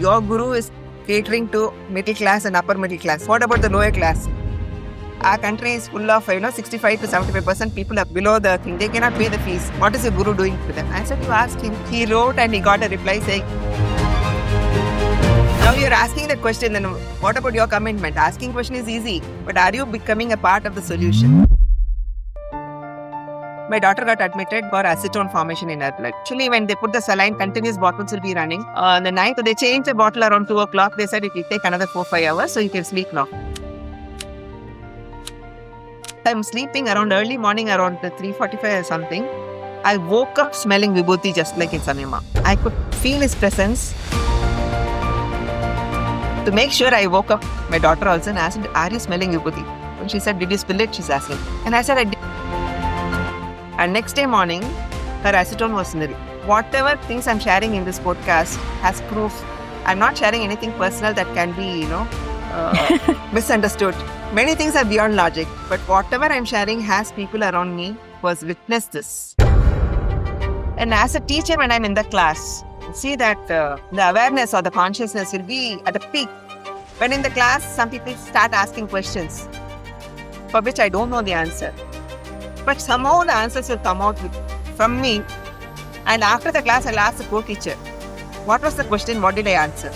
your guru is catering to middle class and upper middle class. What about the lower class? Our country is full of, 65 to 75% people are below the thing. They cannot pay the fees. What is your guru doing for them? I said, you ask him. He wrote and he got a reply saying, now you're asking that question, then what about your commitment? Asking question is easy, but are you becoming a part of the solution? My daughter got admitted for acetone formation in her blood. Actually, when they put the saline, continuous bottles will be running. On the night, they changed the bottle around 2 o'clock. They said it will take another 4-5 hours, so you can sleep now. I'm sleeping around early morning, around 3:45 or something. I woke up smelling vibhuti just like in Samyama. I could feel his presence. To make sure, I woke up my daughter also and asked, are you smelling vibhuti? And she said, did you spill it? She's asking. And I said, I did. And next day morning, her acetone was nil. Whatever things I'm sharing in this podcast has proof. I'm not sharing anything personal that can be, misunderstood. Many things are beyond logic, but whatever I'm sharing has people around me who has witnessed this. And as a teacher, when I'm in the class, see that the awareness or the consciousness will be at a peak. When in the class, some people start asking questions for which I don't know the answer. But somehow the answers will come out from me. And after the class, I'll ask the co-teacher, what was the question? What did I answer?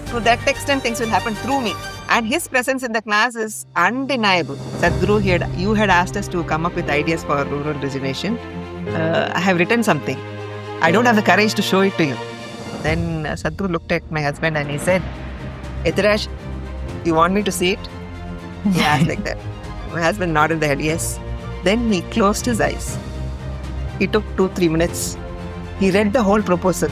To that extent, things will happen through me. And his presence in the class is undeniable. Sadhguru, you had asked us to come up with ideas for rural rejuvenation. I have written something. I don't have the courage to show it to you. Then Sadhguru looked at my husband and he said, Ithiraj, you want me to see it? He asked like that. My husband nodded the head, yes. Then he closed his eyes. He took 2-3 minutes. He read the whole proposal.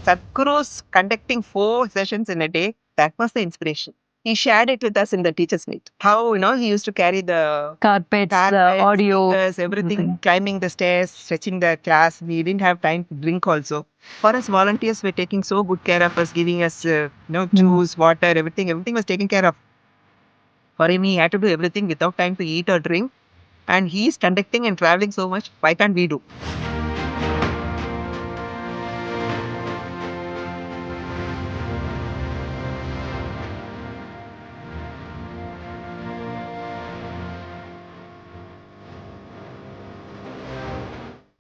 Sadhguru's conducting 4 sessions in a day, that was the inspiration. He shared it with us in the teachers' meet. How, he used to carry the carpets, the audio, speakers, everything, climbing the stairs, stretching the class. We didn't have time to drink also. For us, volunteers were taking so good care of us, giving us, juice, water, everything. Everything was taken care of. For him, he had to do everything without time to eat or drink. And he's conducting and traveling so much. Why can't we do?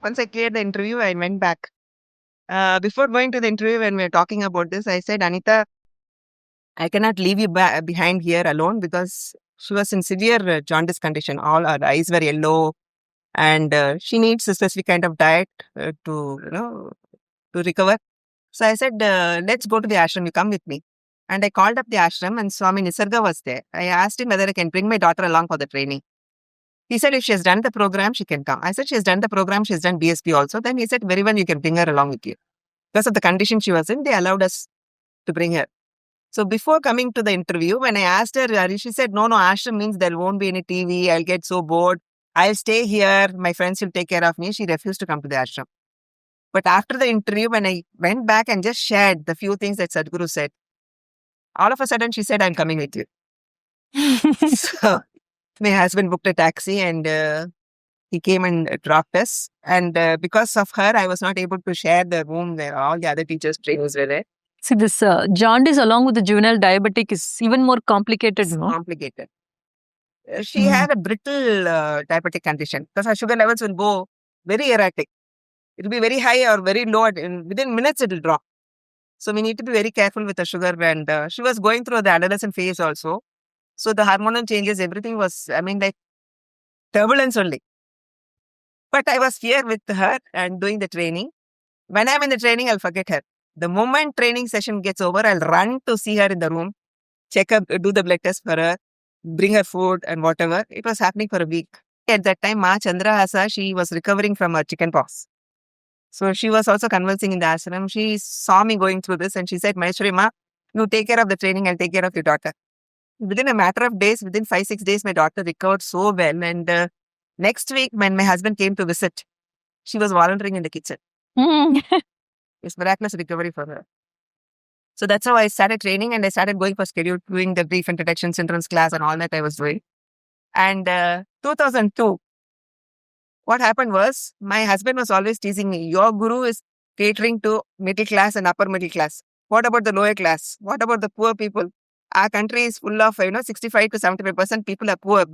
Once I cleared the interview, I went back. Before going to the interview, when we were talking about this, I said, Anita, I cannot leave you behind here alone because she was in severe jaundice condition. All her eyes were yellow and she needs a specific kind of diet to recover. So I said, let's go to the ashram. You come with me. And I called up the ashram and Swami Nisarga was there. I asked him whether I can bring my daughter along for the training. He said, if she has done the program, she can come. I said, she has done the program, she has done BSP also. Then he said, very well, you can bring her along with you. Because of the condition she was in, they allowed us to bring her. So before coming to the interview, when I asked her, she said, no, ashram means there won't be any TV. I'll get so bored. I'll stay here. My friends will take care of me. She refused to come to the ashram. But after the interview, when I went back and just shared the few things that Sadhguru said, all of a sudden she said, I'm coming with you. So my husband booked a taxi and he came and dropped us. And because of her, I was not able to share the room where all the other teachers' trainers were there. See, this jaundice along with the juvenile diabetic is even more complicated, no? Complicated. She had a brittle diabetic condition because her sugar levels will go very erratic. It will be very high or very low. Within minutes, it will drop. So we need to be very careful with the sugar. And she was going through the adolescent phase also. So the hormonal changes, everything was, like turbulence only. But I was here with her and doing the training. When I'm in the training, I'll forget her. The moment training session gets over, I'll run to see her in the room, check up, do the blood test for her, bring her food and whatever. It was happening for a week. At that time, Ma Chandrahasa, she was recovering from her chicken pox. So she was also conversing in the ashram. She saw me going through this and she said, Maheswari Ma, you take care of the training, I'll take care of your daughter. Within a matter of days, within 5-6 days, my daughter recovered so well. And next week, when my husband came to visit, she was volunteering in the kitchen. It's miraculous recovery for her. So that's how I started training and I started going for schedule, doing the brief introduction, children's class and all that I was doing. And 2002, what happened was, my husband was always teasing me, your guru is catering to middle class and upper middle class. What about the lower class? What about the poor people? Our country is full of, 65 to 75% people are poor,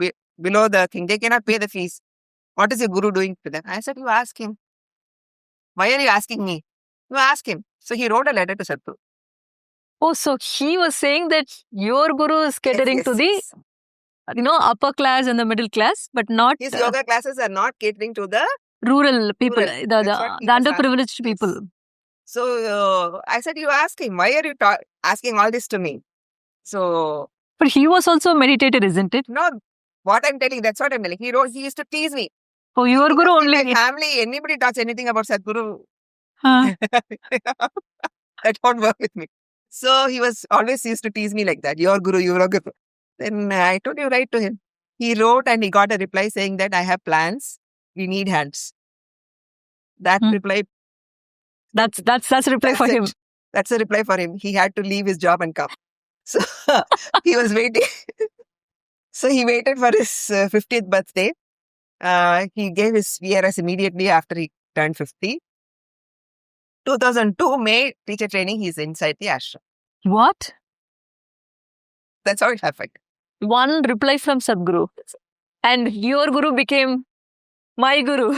below the thing. They cannot pay the fees. What is your guru doing to them? I said, you ask him. Why are you asking me? You ask him. So he wrote a letter to Sadhguru. Oh, so he was saying that your guru is catering to the, Yes. upper class and the middle class, but not His yoga classes are not catering to the rural people, rural. the That's what he was underprivileged asking. people. Yes. So I said, you ask him. Why are you asking all this to me? So But he was also a meditator, isn't it? no, what I'm telling, that's what I'm telling. He used to tease me. Oh, your In guru my only. family, anybody talks anything about Sadhguru, Huh. that won't work with me. So he was always used to tease me like that. Your guru, your guru. Then I told you, write to him. He wrote and he got a reply saying that I have plans. We need hands. That reply. That's a reply for him. That's a reply for him. He had to leave his job and come. So he was waiting. So he waited for his 50th birthday. He gave his VRS immediately after he turned 50. 2002 May teacher training, he's inside the ashram. What? That's how it happened. One reply from Sadhguru. And your guru became my guru.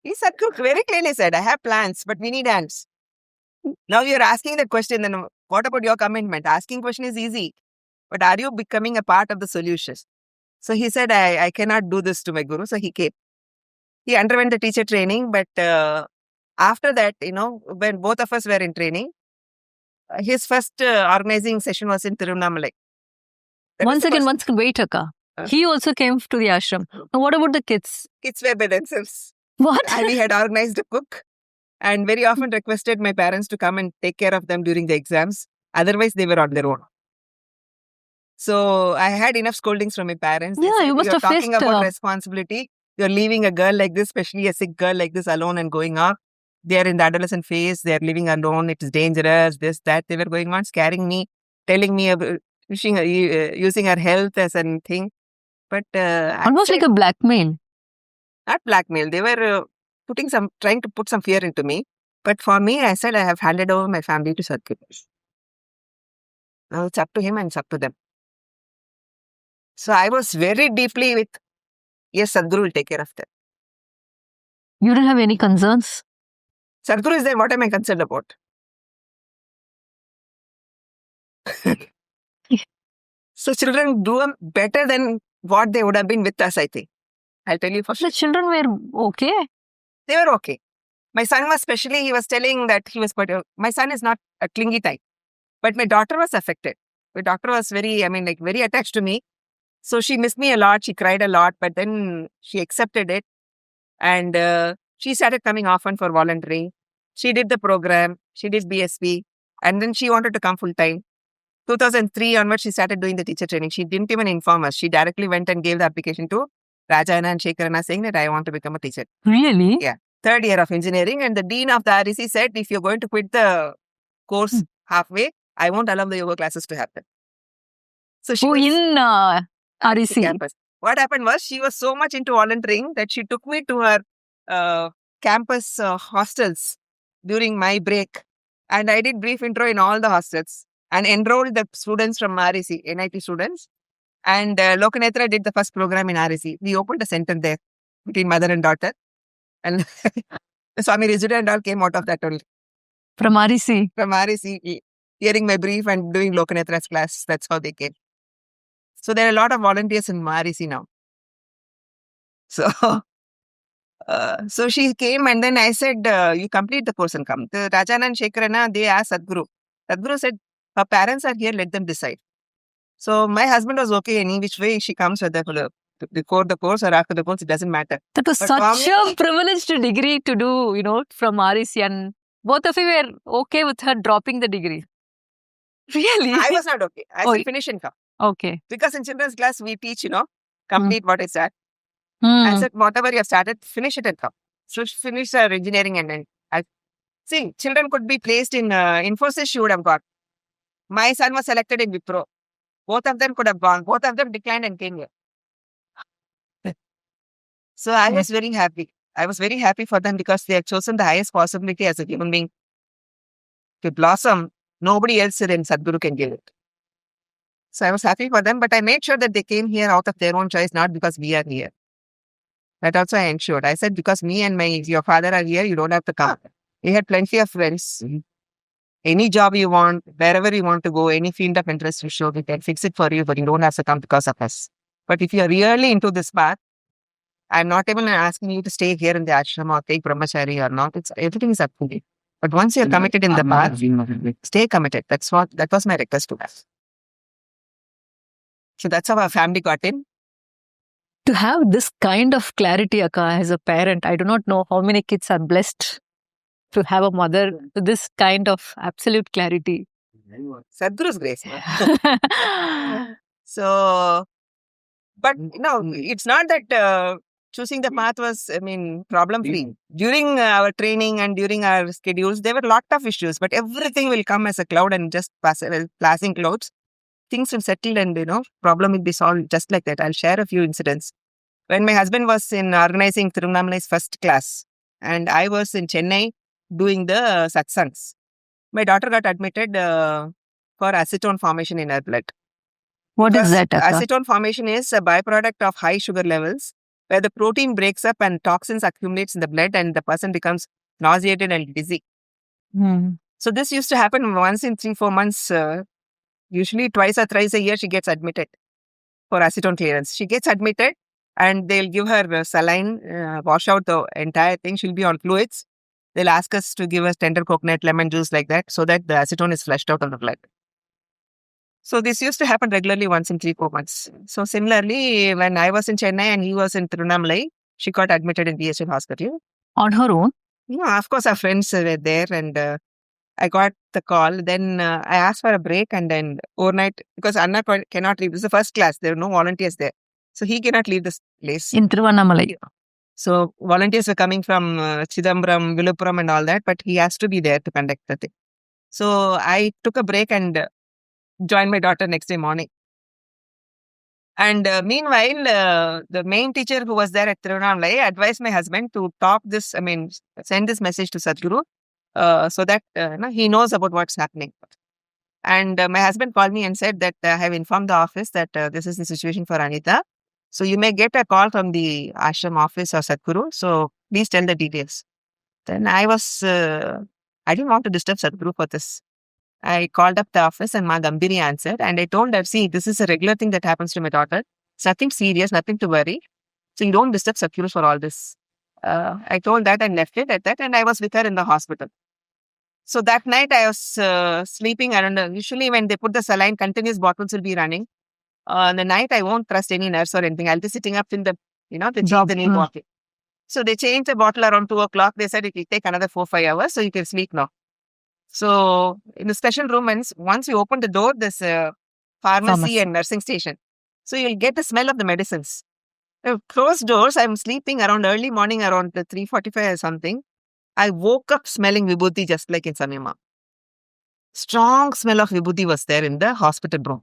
He Sadhguru very clearly said, I have plans, but we need hands. Now you're asking the question, then what about your commitment? Asking question is easy, but are you becoming a part of the solution? So he said, I cannot do this to my guru. So he came. He underwent the teacher training, but after that, when both of us were in training, his first organizing session was in Tiruvannamalai. One second, wait, Akka. He also came to the ashram. Now, what about the kids? Kids were by themselves. What? We had organized a cook and very often requested my parents to come and take care of them during the exams. Otherwise, they were on their own. So I had enough scoldings from my parents. Yeah, you must have talking faced, about responsibility. You're leaving a girl like this, especially a sick girl like this, alone and going off. They are in the adolescent phase. They are living alone. It is dangerous. This, that. They were going on scaring me, telling me about using her health as a thing. But almost like a blackmail. Not blackmail. They were trying to put some fear into me. But for me, I said I have handed over my family to Sadhguru. Now it's up to him and it's up to them. So I was very deeply with, yes, Sadhguru will take care of them. You didn't have any concerns? Sadhguru is there. What am I concerned about? So children do better than what they would have been with us, I think. I'll tell you for sure. The children were okay? They were okay. My son was especially, he was telling that he was my son is not a clingy type. But my daughter was affected. My daughter was very attached to me. So she missed me a lot. She cried a lot, but then she accepted it. And she started coming often for volunteering. She did the program. She did BSc. And then she wanted to come full time. 2003 onwards, she started doing the teacher training. She didn't even inform us. She directly went and gave the application to Rajana and Shekharana saying that I want to become a teacher. Really? Yeah. Third year of engineering. And the dean of the REC said, if you're going to quit the course halfway, I won't allow the yoga classes to happen. So she was in REC campus. What happened was she was so much into volunteering that she took me to her campus hostels during my break. And I did brief intro in all the hostels and enrolled the students from REC, NIT students. And Lokanetra did the first program in REC. We opened a center there between mother and daughter. And Swami Rijuda and all came out of that only. From REC? From REC, hearing my brief and doing Lokanetra's class. That's how they came. So there are a lot of volunteers in REC now. So, so she came and then I said, you complete the course and come. The Rajana and Shekharana, they asked Sadhguru. Sadhguru said, her parents are here, let them decide. So my husband was okay any which way she comes, whether before the course or after the course, it doesn't matter. That was such a privileged degree to do, from REC, and both of you were okay with her dropping the degree. Really? I was not okay. I said finish and come. Okay. Because in children's class, we teach, complete what is that. I said, whatever you have started, finish it and come. So she finished her engineering and then see, children could be placed in Infosys, she would have got. My son was selected in Wipro. Both of them could have gone. Both of them declined and came here. So I was very happy. I was very happy for them because they have chosen the highest possibility as a human being to blossom. Nobody else in Sadhguru can give it. So I was happy for them, but I made sure that they came here out of their own choice, not because we are here. That also I ensured. I said, because me and your father are here, you don't have to come. We had plenty of friends. Any job you want, wherever you want to go, any field of interest you show, we can fix it for you, but you don't have to come because of us. But if you are really into this path, I'm not even asking you to stay here in the ashram or take brahmachari or not. Everything is up to you. But once you're committed in the path, stay committed. That was my request to us. So that's how our family got in. To have this kind of clarity, Akka, as a parent, I do not know how many kids are blessed to have a mother with this kind of absolute clarity. Sadhguru's grace. So, but no, it's not that choosing the path was, problem free. During our training and during our schedules, there were a lot of issues, but everything will come as a cloud and just passing clouds. Things will settle and, problem will be solved just like that. I'll share a few incidents. When my husband was in organizing Tiruvannamalai's first class and I was in Chennai doing the satsangs, my daughter got admitted for acetone formation in her blood. What is that, Akka? Acetone formation is a byproduct of high sugar levels where the protein breaks up and toxins accumulates in the blood and the person becomes nauseated and dizzy. So this used to happen once in 3-4 months. Usually twice or thrice a year she gets admitted for acetone clearance. She gets admitted and they'll give her saline, wash out the entire thing. She'll be on fluids. They'll ask us to give us tender coconut, lemon juice like that so that the acetone is flushed out of the blood. So this used to happen regularly once in 3-4 months. So similarly, when I was in Chennai and he was in Tiruvannamalai, she got admitted in BHL hospital. On her own? Yeah, of course, our friends were there and I got the call. Then I asked for a break and then overnight, because Anna cannot leave. This is the first class. There were no volunteers there. So he cannot leave this place. In Tiruvannamalai. So volunteers were coming from Chidambaram, Viluppuram and all that, but he has to be there to conduct the thing. So I took a break and joined my daughter next day morning. And meanwhile, the main teacher who was there at Tiruvannamalai advised my husband to send this message to Sadhguru so that he knows about what's happening. And my husband called me and said that I have informed the office that this is the situation for Anita. So you may get a call from the Ashram office or Sadhguru. So please tell the details. Then I didn't want to disturb Sadhguru for this. I called up the office and Ma Gambhiri answered and I told her, see, this is a regular thing that happens to my daughter. It's nothing serious, nothing to worry. So you don't disturb Sadhguru for all this. I told that and left it at that and I was with her in the hospital. So that night I was sleeping around. Usually when they put the saline, continuous bottles will be running. The night I won't trust any nurse or anything. I'll be sitting up in the, they change the new bottle. So they changed the bottle around 2 o'clock. They said it will take another 4-5 hours, so you can sleep now. So in the special room, once you open the door, there's a pharmacy and nursing station. So you'll get the smell of the medicines. Closed doors, I'm sleeping around early morning around 3:45 or something. I woke up smelling vibhuti just like in Samyama. Strong smell of vibhuti was there in the hospital room.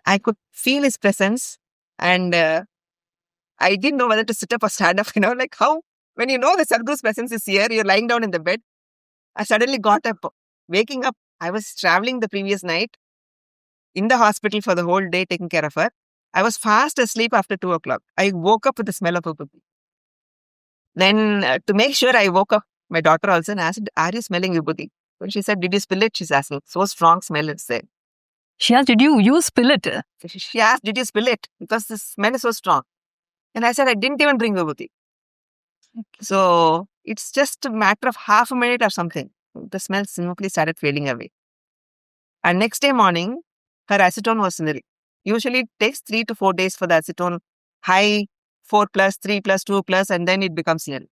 I could feel his presence and I didn't know whether to sit up or stand up, like how, when you know the Sadhguru's presence is here, you're lying down in the bed. I suddenly got up, waking up. I was traveling the previous night in the hospital for the whole day taking care of her. I was fast asleep after 2 o'clock. I woke up with the smell of vibhuti. Then to make sure I woke up my daughter also and asked, are you smelling vibhuti? When she said, did you spill it? She's asking, so strong smell it's there. She asked, did you spill it? She asked, did you spill it? Because the smell is so strong. And I said, I didn't even bring vibhuti. So it's just a matter of half a minute or something. The smell simply started fading away. And next day morning, her acetone was nil. Usually it takes 3 to 4 days for the acetone high, 4+, 3+, 2+, and then it becomes nil.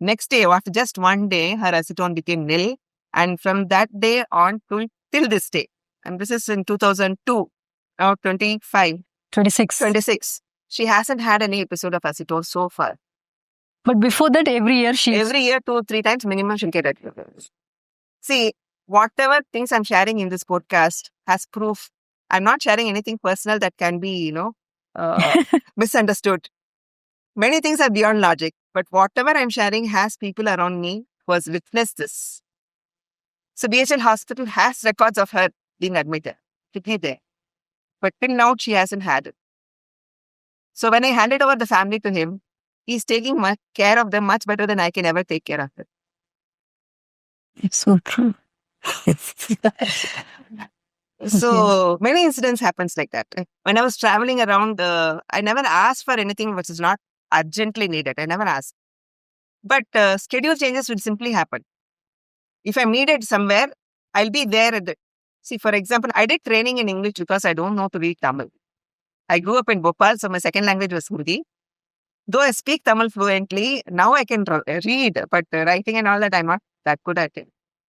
Next day, after just 1 day, her acetone became nil. And from that day on till this day, and this is in 2002, now 26. She hasn't had any episode of acetone so far. But before that, every year 2-3 times minimum she'll get it. See, whatever things I'm sharing in this podcast has proof. I'm not sharing anything personal that can be, misunderstood. Many things are beyond logic. But whatever I'm sharing has people around me who has witnessed this. So BHL hospital has records of her being admitted to be there. But till now, she hasn't had it. So when I handed over the family to him, he's taking care of them much better than I can ever take care of it. It's so true. So many incidents happens like that. When I was traveling around, I never asked for anything which is not urgently needed. I never asked. But schedule changes will simply happen. If I'm needed somewhere, I'll be there. See, for example, I did training in English because I don't know to read Tamil. I grew up in Bhopal, so my second language was Hindi. Though I speak Tamil fluently, now I can read, but writing and all that, I'm not that good at it.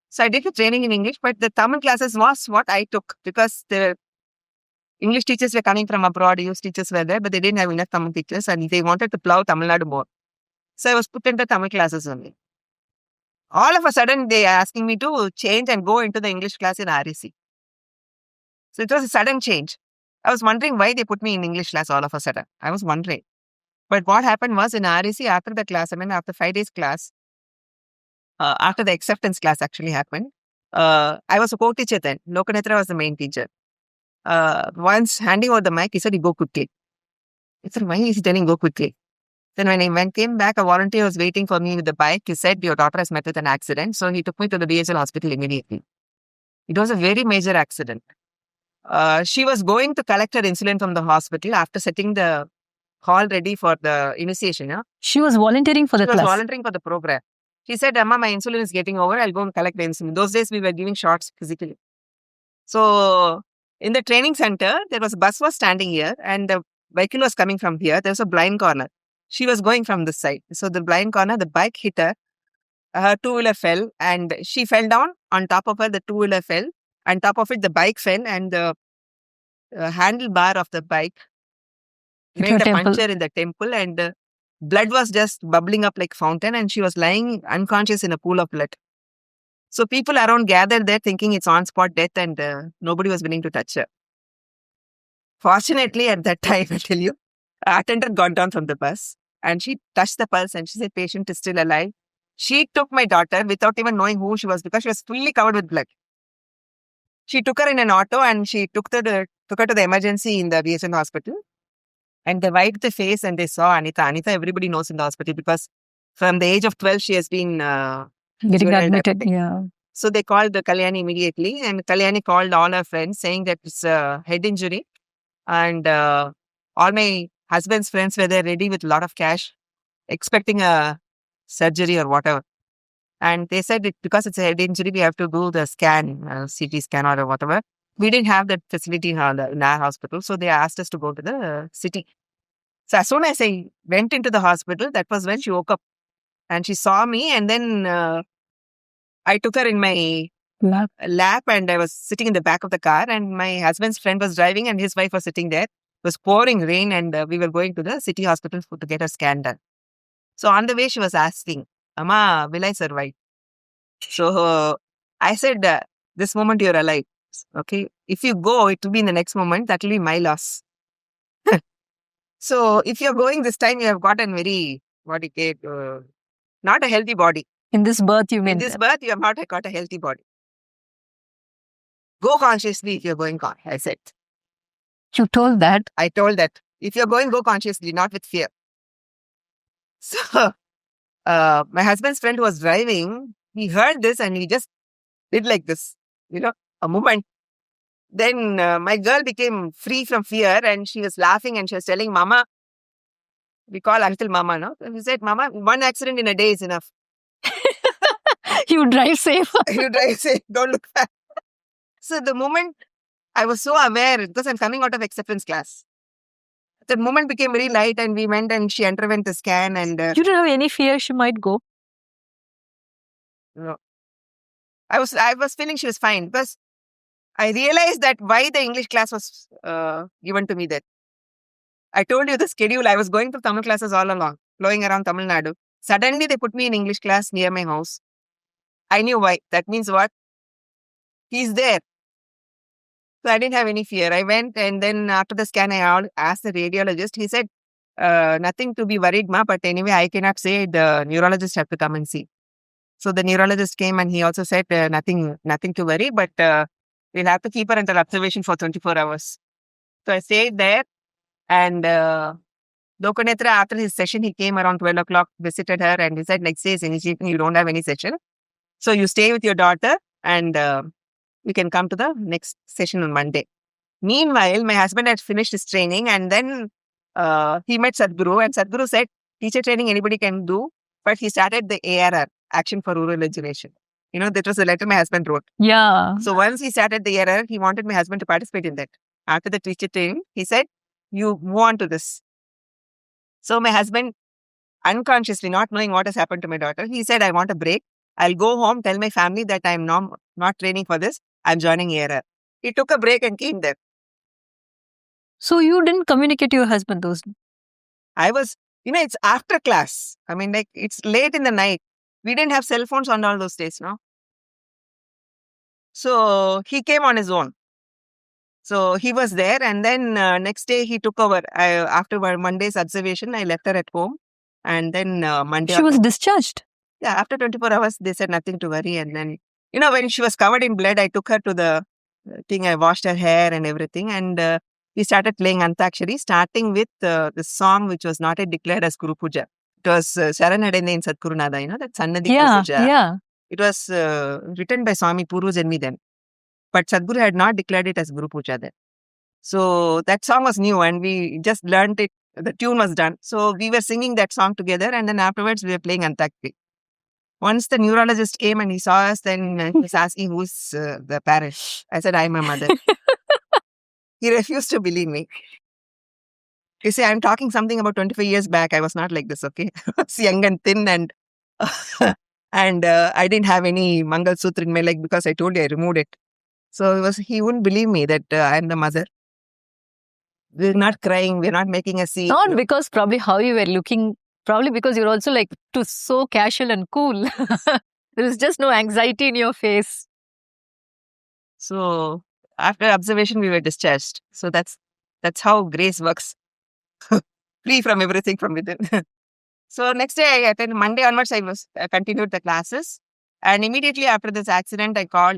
So I did the training in English, but the Tamil classes was what I took because the English teachers were coming from abroad, US teachers were there, but they didn't have enough Tamil teachers and they wanted to plow Tamil Nadu more. So I was put into Tamil classes only. All of a sudden, they are asking me to change and go into the English class in REC. So it was a sudden change. I was wondering why they put me in English class all of a sudden. I was wondering. But what happened was in REC, after the class, after 5 days class, after the acceptance class actually happened, I was a co-teacher then. Lokanatra was the main teacher. Once handing over the mic, he said, "You go quickly." I said, "Why is he telling go quickly?" Then when I came back, a volunteer was waiting for me with the bike. He said, "Your daughter has met with an accident." So he took me to the BHL hospital immediately. It was a very major accident. She was going to collect her insulin from the hospital after setting the hall ready for the initiation. Yeah? She was volunteering for the She was class. volunteering for the program. She said, "Amma, my insulin is getting over. I'll go and collect the insulin." Those days we were giving shots physically. So in the training center, there was a bus was standing here and the vehicle was coming from here. There was a blind corner. She was going from this side. So the blind corner, the bike hit her. Her two-wheeler fell and she fell down. On top of her, the two-wheeler fell. On top of it, the bike fell and the handlebar of the bike made a puncture in the temple and the blood was just bubbling up like fountain and she was lying unconscious in a pool of blood. So people around gathered there thinking it's on-spot death and nobody was willing to touch her. Fortunately, at that time, I tell you, attendant got down from the bus and she touched the pulse and she said, "Patient is still alive." She took my daughter without even knowing who she was because she was fully covered with blood. She took her in an auto and she took her to the emergency in the BHN hospital. And they wiped the face and they saw Anita. Anita, everybody knows in the hospital because from the age of 12, she has been getting admitted. Yeah. So they called the Kalyani immediately and Kalyani called all her friends saying that it's a head injury. And all my husband's friends were there ready with a lot of cash, expecting a surgery or whatever. And they said because it's a head injury, we have to do the scan, CT scan or whatever. We didn't have that facility in our hospital. So they asked us to go to the city. So as soon as I went into the hospital, that was when she woke up. And she saw me and then I took her in my lap and I was sitting in the back of the car and my husband's friend was driving and his wife was sitting there. It was pouring rain and we were going to the city hospital to get her scan done. So on the way, she was asking, "Amma, will I survive?" So I said, "This moment you're alive. Okay. If you go, it will be in the next moment. That will be my loss." So if you're going this time, you have gotten very, not a healthy body. In this birth, you mean? In this birth, you have not got a healthy body. Go consciously if you're going, I said. You told that? I told that. If you're going, go consciously, not with fear. So my husband's friend who was driving, he heard this and he just did like this, a movement. Then my girl became free from fear and she was laughing and she was telling Mama, we call uncle Mama, no? And we said, "Mama, one accident in a day is enough." You drive safe. You drive safe, don't look back. So the moment I was so aware, because I'm coming out of acceptance class, the moment became very light and we went and she underwent the scan and... you didn't have any fear she might go? No. I was feeling she was fine because I realized that why the English class was given to me there. I told you the schedule. I was going to Tamil classes all along, flowing around Tamil Nadu. Suddenly, they put me in English class near my house. I knew why. That means what? He's there. So I didn't have any fear. I went and then after the scan, I asked the radiologist. He said, nothing to be worried, ma. But anyway, I cannot say. The neurologist have to come and see. So the neurologist came and he also said nothing to worry, but we'll have to keep her under observation for 24 hours. So I stayed there, and Lokanetra, after his session, he came around 12 o'clock, visited her, and he said, next day is any evening, you don't have any session. So you stay with your daughter, and you can come to the next session on Monday. Meanwhile, my husband had finished his training, and then he met Sadhguru, and Sadhguru said, teacher training anybody can do, but he started the ARR, Action for Rural Education. You know, that was the letter my husband wrote. Yeah. So once he started the ARR, he wanted my husband to participate in that. After the teacher training, he said, you move on to this. So my husband, unconsciously, not knowing what has happened to my daughter, he said, I want a break. I'll go home, tell my family that I'm not training for this. I'm joining ARR. He took a break and came there. So you didn't communicate to your husband those? I was, it's after class. I mean, like, it's late in the night. We didn't have cell phones on all those days, no? So he came on his own. So he was there, and then next day he took over. After Monday's observation, I left her at home, and then Monday... She was discharged? Yeah, after 24 hours, they said nothing to worry. And then, when she was covered in blood, I took her to the thing, I washed her hair and everything, and we started playing Antakshari, starting with the song which was not yet declared as Guru Puja. It was Sharanadende in Sadhguru Nada, that Sannadi Guru Puja. Yeah. It was written by Swami Puru Janmi then. But Sadhguru had not declared it as Guru Puja then. So that song was new, and we just learned it. The tune was done. So we were singing that song together, and then afterwards we were playing Antakshari. Once the neurologist came and he saw us, then he was asking, who's the parent? I said, I'm a mother. He refused to believe me. You see, I'm talking something about 25 years back. I was not like this, okay? I was young and thin, and I didn't have any Mangal Sutra in my leg because I told you I removed it. So he wouldn't believe me that I'm the mother. We're not crying. We're not making a scene. Not because probably how you were looking. Probably because you're also so casual and cool. There is just no anxiety in your face. So after observation, we were discharged. So that's how grace works. Free from everything from within. So next day, I attended. Monday onwards, I continued the classes. And immediately after this accident, I got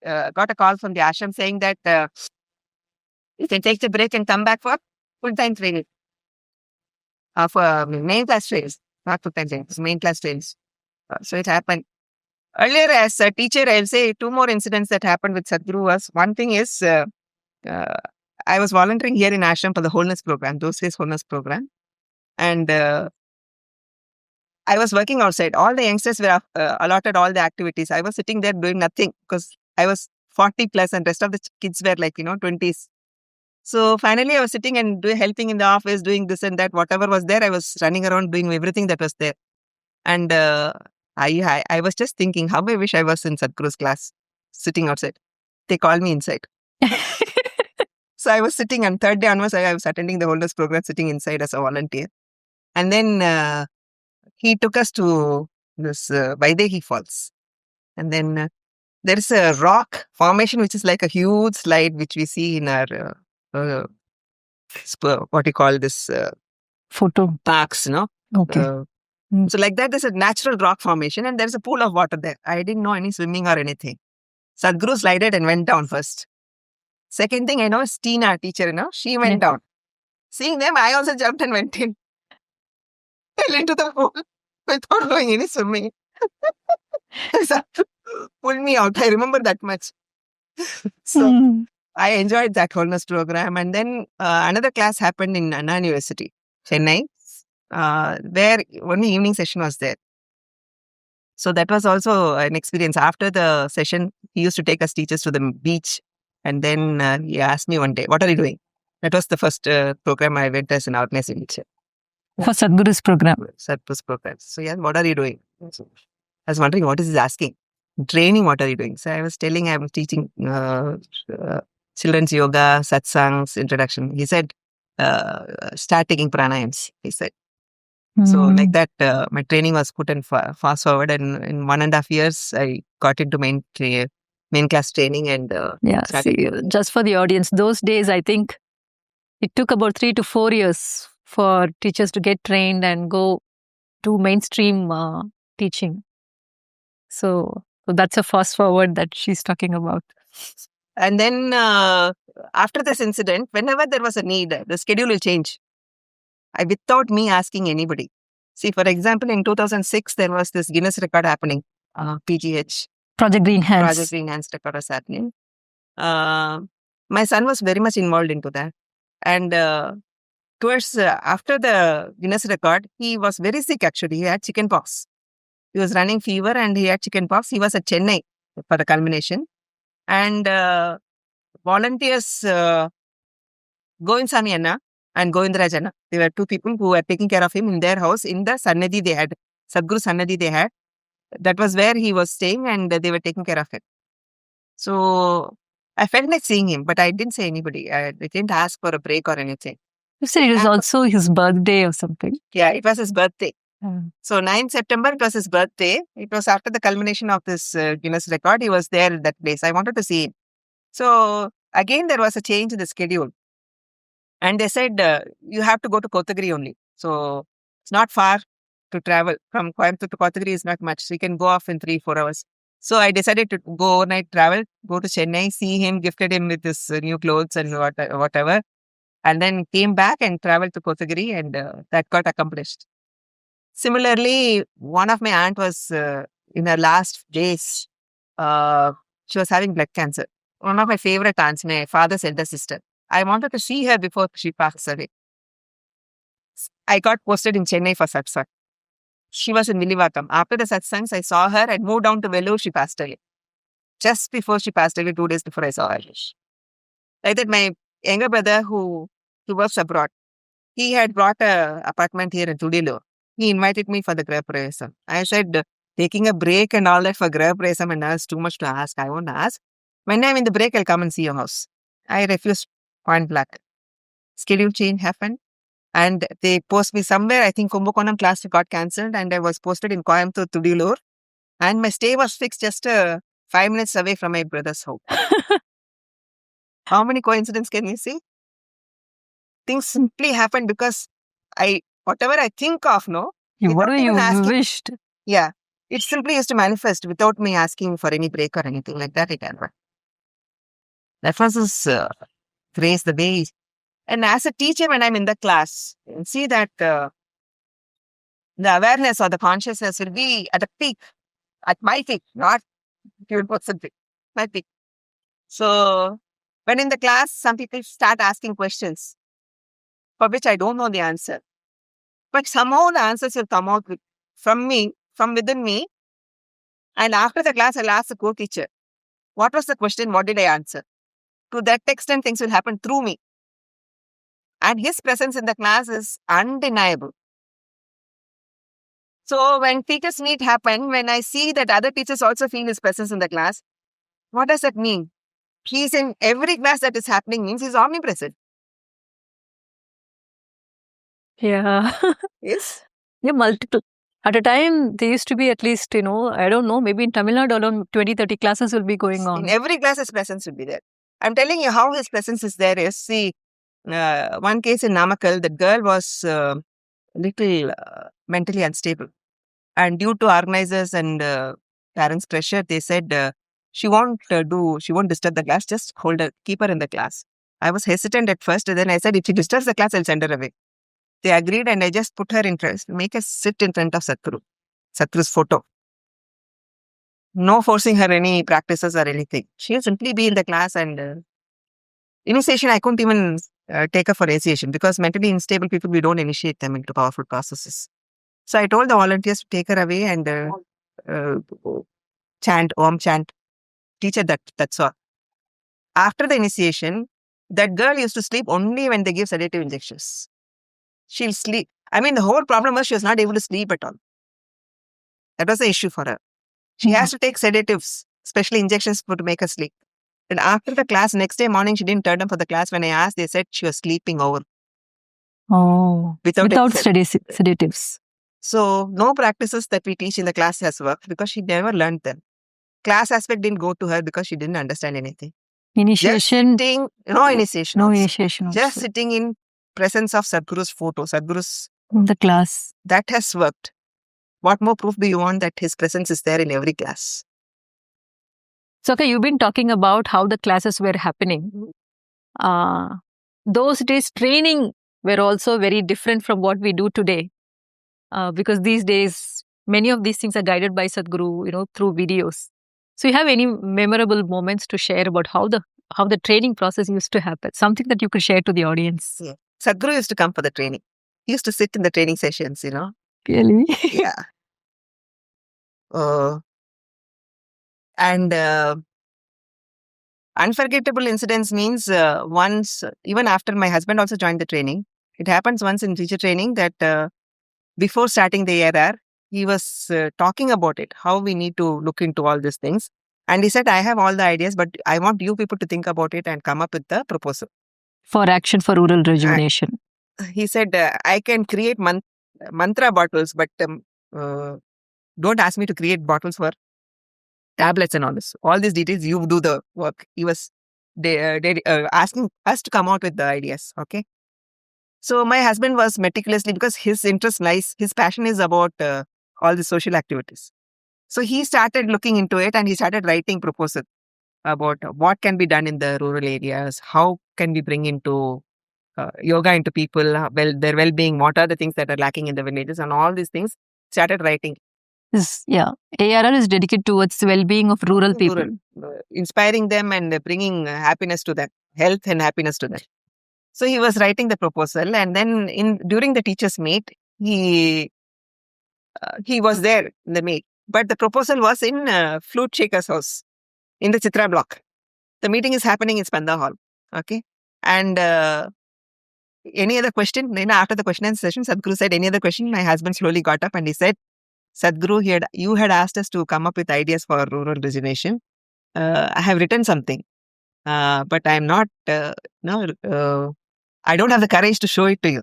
a call from the ashram saying that you can take the break and come back for full-time training. For main class trails, not full-time trainings, main class trails. So it happened. Earlier, as a teacher, I'll say two more incidents that happened with Sadhguru was, one thing is, I was volunteering here in Ashram for the wholeness program, those days wholeness program. And I was working outside. All the youngsters were allotted all the activities. I was sitting there doing nothing because I was 40 plus and rest of the kids were 20s. So finally, I was sitting and helping in the office, doing this and that. Whatever was there, I was running around doing everything that was there. And I was just thinking, how I wish I was in Sadhguru's class, sitting outside. They called me inside. So I was sitting, and third day onwards, I was attending the wholeness program, sitting inside as a volunteer. And then he took us to this Vaidehi Falls. And then there is a rock formation, which is like a huge slide, which we see in our, what you call this? Photo. Parks, no? Okay. So like that, there's a natural rock formation and there's a pool of water there. I didn't know any swimming or anything. Sadhguru slided and went down first. Second thing I know is Tina, teacher, she went down. Seeing them, I also jumped and went in. Fell into the pool without doing any swimming. So, pulled me out. I remember that much. So I enjoyed that wholeness program. And then another class happened in Anna University, Chennai, where only evening session was there. So that was also an experience. After the session, he used to take us teachers to the beach. And then he asked me one day, what are you doing? That was the first program I went as an organizing teacher. For Sadhguru's program. Sadhguru's program. So yeah, what are you doing? So I was wondering, what is he asking? Training, what are you doing? So I was telling, I was teaching children's yoga, satsangs, introduction. He said, start taking pranayams, he said. So like that, my training was put in fast forward, and in 1.5 years, I got into main class training and see, just for the audience, those days, I think it took about 3 to 4 years for teachers to get trained and go to mainstream teaching. So that's a fast forward that she's talking about. And then after this incident, whenever there was a need, the schedule will change. Without me asking anybody. See, for example, in 2006, there was this Guinness record happening, PGH. Project Green Hands. Project Green Hands record was happening. My son was very much involved into that. And towards after the Guinness record, he was very sick actually. He had chicken pox. He was running fever and he had chicken pox. He was at Chennai for the culmination. And volunteers, Govind Anna and Govindraj Anna, they were two people who were taking care of him in their house in the Sannadhi they had. Sadhguru Sannadhi they had. That was where he was staying and they were taking care of him. So I felt like seeing him, but I didn't say anybody. I didn't ask for a break or anything. You said it was also his birthday or something. Yeah, it was his birthday. So 9th September, it was his birthday. It was after the culmination of this Guinness record. He was there at that place. I wanted to see him. So again, there was a change in the schedule. And they said, you have to go to Kotagiri only. So it's not far to travel. From Coimbatore to Kotagiri is not much. So you can go off in 3-4 hours. So I decided to go overnight travel, go to Chennai, see him, gifted him with his new clothes and whatever. And then came back and traveled to Kotagiri and that got accomplished. Similarly, one of my aunt was in her last days. She was having blood cancer. One of my favorite aunts, my father's elder sister. I wanted to see her before she passed away. I got posted in Chennai for satsang. She was in Villivakkam. After the satsangs, I saw her and moved down to Vellore. She passed away. Just before she passed away, 2 days before I saw her. Like that, my younger brother who works abroad, he had brought an apartment here in Tudilur. He invited me for the Grah Pravesam. I said, taking a break and all that for Grah Pravesam and that's too much to ask. I won't ask. When I'm in the break, I'll come and see your house. I refused point blank. Schedule change happened. And they post me somewhere. I think Kumbakonam class got cancelled and I was posted in Coimbatore, Tudilur. And my stay was fixed just 5 minutes away from my brother's home. How many coincidences can you see? Things simply happened because whatever I think of, whatever you wished. Yeah. It simply used to manifest without me asking for any break or anything like that. It happened. That was his grace, the way. And as a teacher, when I'm in the class, you see that the awareness or the consciousness will be at a peak, at my peak, not your person peak, my peak. So when in the class, some people start asking questions for which I don't know the answer. But somehow the answers will come out from me, from within me. And after the class, I'll ask the co-teacher, what was the question? What did I answer? To that extent, things will happen through me. And his presence in the class is undeniable. So when teachers meet happen, when I see that other teachers also feel his presence in the class, what does that mean? He's in every class that is happening means he's omnipresent. Yeah. Yes. Yeah, multiple. At a time, there used to be at least, I don't know, maybe in Tamil Nadu alone, 20-30 classes will be going on. In every class, his presence will be there. I'm telling you how his presence is there is, see, one case in Namakkal, the girl was little mentally unstable. And due to organizers and parents' pressure, they said she won't disturb the class, just keep her in the class. I was hesitant at first, and then I said, if she disturbs the class, I'll send her away. They agreed and I just put her in front, make her sit in front of Sadhguru's photo. No forcing her any practices or anything. She'll simply be in the class and initiation, I couldn't even take her for initiation because mentally unstable people, we don't initiate them into powerful processes. So I told the volunteers to take her away and chant, Om chant, teach her that's all. After the initiation, that girl used to sleep only when they give sedative injections. She'll sleep. I mean, the whole problem was she was not able to sleep at all. That was the issue for her. She has to take sedatives, especially injections to make her sleep. And after the class, next day morning, she didn't turn up for the class. When I asked, they said she was sleeping over. Oh, without sedatives. So, no practices that we teach in the class has worked because she never learned them. Class aspect didn't go to her because she didn't understand anything. Initiation. No initiation. No initiation. Just sitting in presence of Sadhguru's photo, Sadhguru's The class. that has worked. What more proof do you want that his presence is there in every class? So, okay, you've been talking about how the classes were happening. Those days, training were also very different from what we do today. Because these days, many of these things are guided by Sadhguru, through videos. So, you have any memorable moments to share about how the training process used to happen? Something that you could share to the audience. Yeah. Sadhguru used to come for the training. He used to sit in the training sessions, Really? Yeah. And unforgettable incidents means once, even after my husband also joined the training, it happens once in teacher training that before starting the ARR, he was talking about it, how we need to look into all these things. And he said, I have all the ideas, but I want you people to think about it and come up with the proposal. For action for rural rejuvenation. He said, I can create mantra bottles, but don't ask me to create bottles for tablets and all this. All these details, you do the work. He was asking us to come out with the ideas. Okay. So my husband was meticulously, because his interest lies, his passion is about all the social activities. So he started looking into it and he started writing proposals about what can be done in the rural areas, how can we bring into yoga into people, their well-being, what are the things that are lacking in the villages, and all these things. Started writing. ARR is dedicated towards the well-being of rural people. Inspiring them and bringing happiness to them, health and happiness to them. So he was writing the proposal, and then during the teachers' meet, he was there in the meet. But the proposal was in Flute Shaker's house, in the Chitra block. The meeting is happening in Spanda Hall. Okay. And any other question? Then after the question and session, Sadhguru said, any other question? My husband slowly got up and he said, Sadhguru, you had asked us to come up with ideas for rural rejuvenation. I have written something, but I am not, I don't have the courage to show it to you.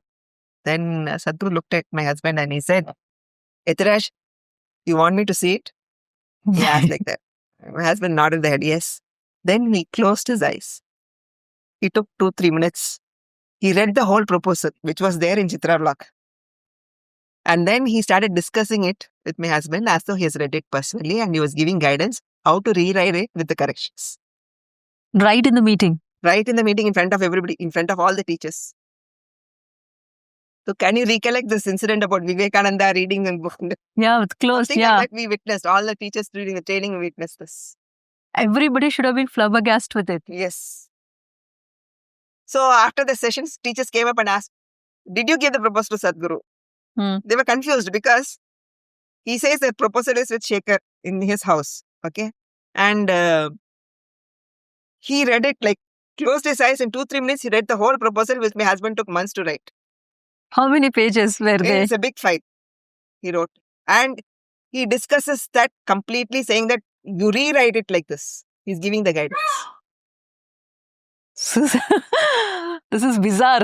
Then Sadhguru looked at my husband and he said, Etiraj, you want me to see it? He asked like that. My husband nodded the head, yes. Then he closed his eyes. He took 2-3 minutes. He read the whole proposal, which was there in Chitra block. And then he started discussing it with my husband as though he has read it personally, and he was giving guidance how to rewrite it with the corrections. Right in the meeting? Right in the meeting, in front of everybody, in front of all the teachers. So can you recollect this incident about Vivekananda reading the book? Yeah, it's close. Something like that we witnessed. All the teachers during the training witnessed this. Everybody should have been flabbergasted with it. Yes. So after the sessions, teachers came up and asked, did you give the proposal to Sadhguru? They were confused because he says the proposal is with Shekhar in his house. Okay. And he read it, like closed his eyes in 2-3 minutes. He read the whole proposal, which my husband took months to write. How many pages were there? It's a big fight, he wrote. And he discusses that completely, saying that you rewrite it like this. He's giving the guidance. This is bizarre.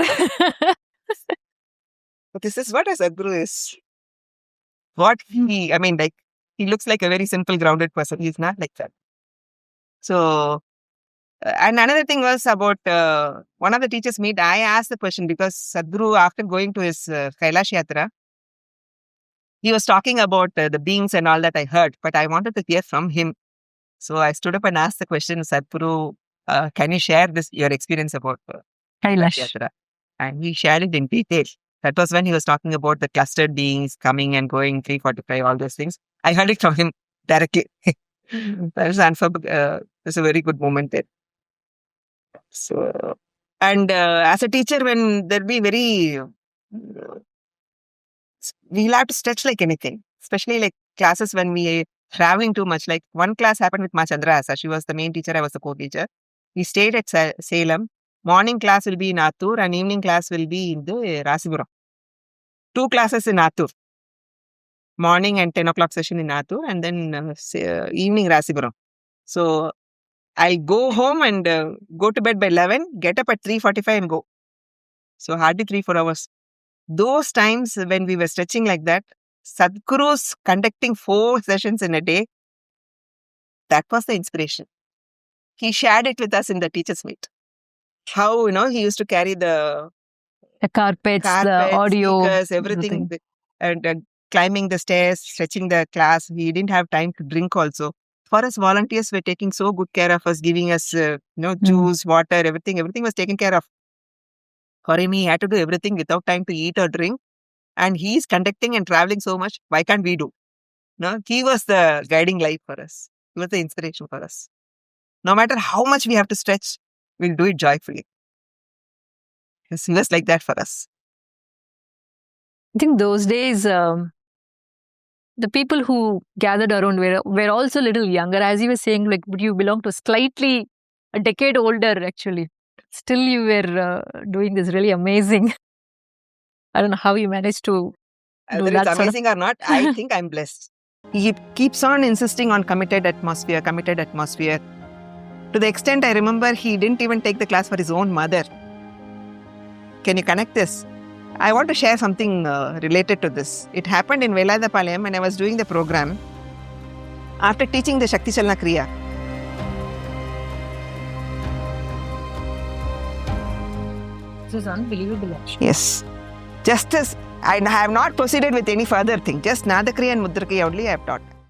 But this is what a Sadhguru is. He looks like a very simple, grounded person. He's not like that. So, and another thing was about one of the teachers meet. I asked the question because Sadhguru, after going to his Kailash Yatra, he was talking about the beings and all that I heard, but I wanted to hear from him. So I stood up and asked the question, Sadhguru, can you share your experience about Kailash Yatra? And he shared it in detail. That was when he was talking about the clustered beings coming and going, 345, all those things. I heard it from him directly. That's a very good moment there. So, and as a teacher, when there'll be we'll have to stretch like anything, especially like classes when we traveling too much. Like one class happened with Ma Chandrahasa. She was the main teacher. I was the co-teacher. We stayed at Salem. Morning class will be in Attur and evening class will be in the Rasipuram. 2 classes in Attur. Morning and 10 o'clock session in Attur and then evening Rasipuram. So I'll go home and go to bed by 11, get up at 3:45 and go. So hardly 3-4 hours. Those times when we were stretching like that, Sadhguru's conducting 4 sessions in a day, that was the inspiration. He shared it with us in the teachers' meet. How, he used to carry the The carpets, the Carpets, audio, speakers, everything. And climbing the stairs, stretching the class. We didn't have time to drink also. For us, volunteers were taking so good care of us, giving us, juice, water, everything. Everything was taken care of. For him, he had to do everything without time to eat or drink. And he's conducting and traveling so much. Why can't we do? No, he was the guiding light for us. He was the inspiration for us. No matter how much we have to stretch, we'll do it joyfully. He was like that for us. I think those days, the people who gathered around were also a little younger. As you were saying, like, would you belong to slightly a decade older, actually? Still, you were doing this really amazing. I don't know how you managed to do Whether that. it's amazing or not, I think I'm blessed. He keeps on insisting on committed atmosphere. To the extent I remember, he didn't even take the class for his own mother. Can you connect this? I want to share something related to this. It happened in Veladapalayam when I was doing the program. After teaching the Shakti Chalana Kriya, This is unbelievable, actually. yes. Just as I have not proceeded with any further thing, just Nadakriya and Mudrakriya only I have taught.